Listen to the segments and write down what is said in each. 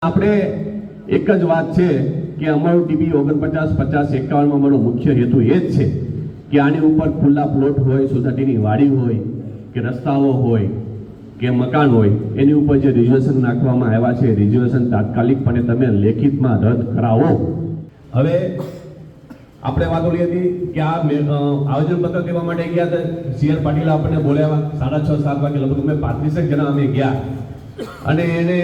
આપણે એક જ વાત છે કે અમારું ટીપી 49, 50, 51 અમારો મુખ્ય હેતુ એ જ છે કે આની ઉપર ખુલ્લા પ્લોટ હોય, સોસાયટીની વાડી હોય કે રસ્તાઓ હોય કે મકાન હોય, એની ઉપર જે રિઝર્વેશન નાખવામાં આવ્યા છે, રિઝર્વેશન તાત્કાલિકપણે તમે લેખિતમાં રદ કરાવો. હવે આપણે વાત ઓલી હતી કે આ આયોજનપત્ર દેવા માટે ગયા હતા. CR પાટીલ આપણને બોલાવ્યા 6:30, 7 વાગે લગભગ અમે 35 જણા અમે ગયા અને એને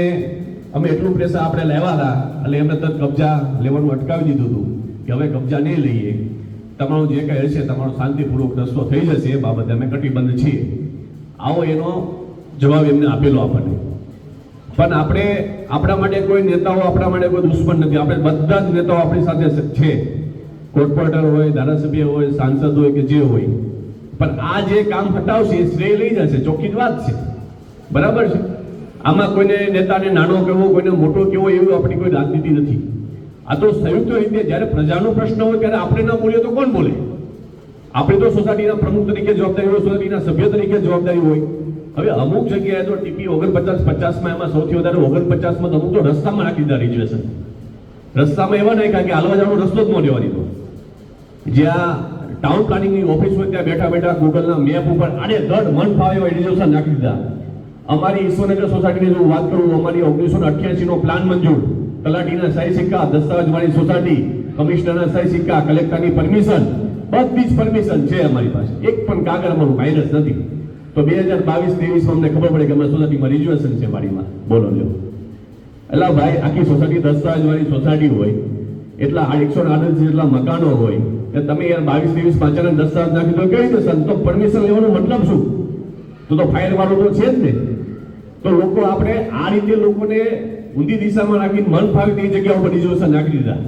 અમે એટલું પ્રેશર આપણે લેવા હતા એટલે એમને તરત કબજા લેવાનું અટકાવી દીધું હતું કે હવે કબજા નહીં લઈએ, તમારું જે કંઈ હશે તમારો શાંતિપૂર્વક રસ્તો થઈ જશે, એ બાબતે અમે કટિબદ્ધ છીએ. આવો એનો જવાબ એમને આપેલો આપણને. પણ આપણે આપણા માટે કોઈ નેતાઓ, આપણા માટે કોઈ દુશ્મન નથી. આપણે બધા જ નેતાઓ આપણી સાથે છે, કોર્પોરેટર હોય, ધારાસભ્ય હોય, સાંસદ હોય કે જે હોય. પણ આ જે કામ હટાવશે એ શ્રેય લઈ જશે, ચોખ્ખી જ વાત છે. બરાબર છે. આમાં કોઈને નેતાને નાનો કહેવો, કોઈને મોટો કહેવો એવી આપણી કોઈ રાજનીતિ નથી. આ તો સંયુક્ત રીતે જ્યારે પ્રજાનો પ્રશ્ન હોય ત્યારે આપણે ના બોલીએ તો કોણ બોલે? આપણે તો સોસાયટીના પ્રમુખ તરીકે જવાબદારી હોય, સોસાયટીના સભ્ય તરીકે જવાબદારી હોય. હવે અમુક જગ્યાએ તો ટીપી 49, 50 એમાં સૌથી વધારે 49 માં અમુક તો રસ્તામાં નાખી દીધા રિઝર્વેશન. રસ્તામાં એવા નહીં કારણ કે હાલવા જવાનો રસ્તો જ ન લેવા દીધો. જ્યાં ટાઉન પ્લાનિંગની ઓફિસ હોય ત્યાં બેઠા બેઠા ગૂગલના મેપ ઉપર આડેધડ મન ફાવે એવા રિઝર્વેશન નાખી દીધા. અમારી ઈશ્વરનગર સોસાયટીની જો વાત કરું, અમારી 1988 નો પ્લાન મંજૂર, તલાટીના સહી સિક્કા, દસ્તાવેજવાળી સોસાયટી, કમિશનરના સહી સિક્કા, કલેક્ટરની પરમિશન, બધી જ પરમિશન છે અમારી પાસે. એક પણ કાગળ અમારું માઇનસ નથી. તો 2022-23 અમને ખબર પડે કે અમારી સોસાયટીમાં રિઝર્વેશન છે વાડીમાં. બોલો લ્યો. એટલે ભાઈ આખી સોસાયટી દસ્તાવેજવાળી સોસાયટી હોય, એટલા 138 જેટલા મકાનો હોય, કે તમે યાર 22-23 પાછળના દસ્તાવેજ નાખી દો, કેવી રીતે તો પરમિશન લેવાનો મતલબ શું? તો ફાયર વાળું તો છે જ ને. તો લોકો આપણે આ રીતે લોકોને ઊંધી દિશામાં રાખીને મન ફાવે તે જગ્યા ઉપર રિઝર્વેશન નાખી દીધા.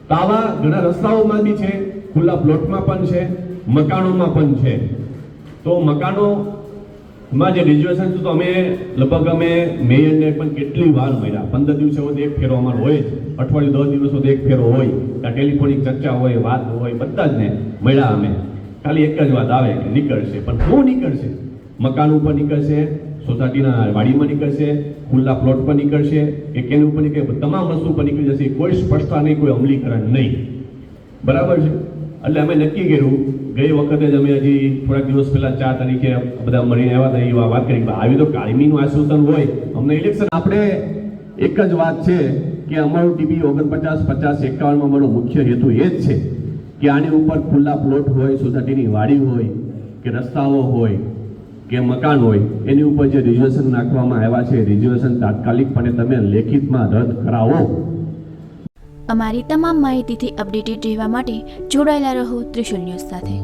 તો આવા ઘણા રસ્તાઓમાં બી છે, ખુલ્લા પ્લોટમાં પણ છે, મકાનોમાં પણ છે. તો મકાનોમાં જે રિઝર્વેશન છે તો અમે લગભગ અમે મેયરને પણ કેટલી વાર મળ્યા. 15 દિવસે એક ફેરો અમારો હોય જ, અઠવાડિયું 10 દિવસો એક ફેરો હોય, ત્યાં ટેલિફોનિક ચર્ચા હોય, વાત હોય, બધા જ ને મળ્યા અમે. ખાલી એક જ વાત આવે કે નીકળશે, પણ શું નીકળશે? મકાન ઉપર નીકળશે, સોસાયટીના વાડીમાં નીકળશે, ખુલ્લા પ્લોટ પર નીકળશે, કે કેની ઉપર નીકળે, તમામ વસ્તુ પર નીકળી જશે. કોઈ સ્પષ્ટતા નહીં, કોઈ અમલીકરણ નહીં. બરાબર છે. એટલે અમે નક્કી કર્યું, ગઈ વખતે જ અમે હજી થોડાક દિવસ પહેલા 4 તારીખે બધા મળીને આવ્યા હતા, એવા વાત કરી આવી તો કાયમીનું આશ્વાસન હોય અમને ઇલેક્શન. આપણે એક જ વાત છે કે અમારું ટીપી 49, 50, 51 માં અમારો મુખ્ય હેતુ એ જ છે કે આની ઉપર ખુલ્લા પ્લોટ હોય, સોસાયટીની વાડી હોય કે રસ્તાઓ હોય કે મકાન હોય, એની ઉપર જે રિઝર્વેશન નાખવામાં આવ્યા છે, રિઝર્વેશન તાત્કાલિકપણે તમે લેખિતમાં રદ કરાવો. અમારી તમામ માહિતીથી અપડેટેડ રહેવા માટે જોડાયેલા રહો ત્રિશુલ ન્યૂઝ સાથે.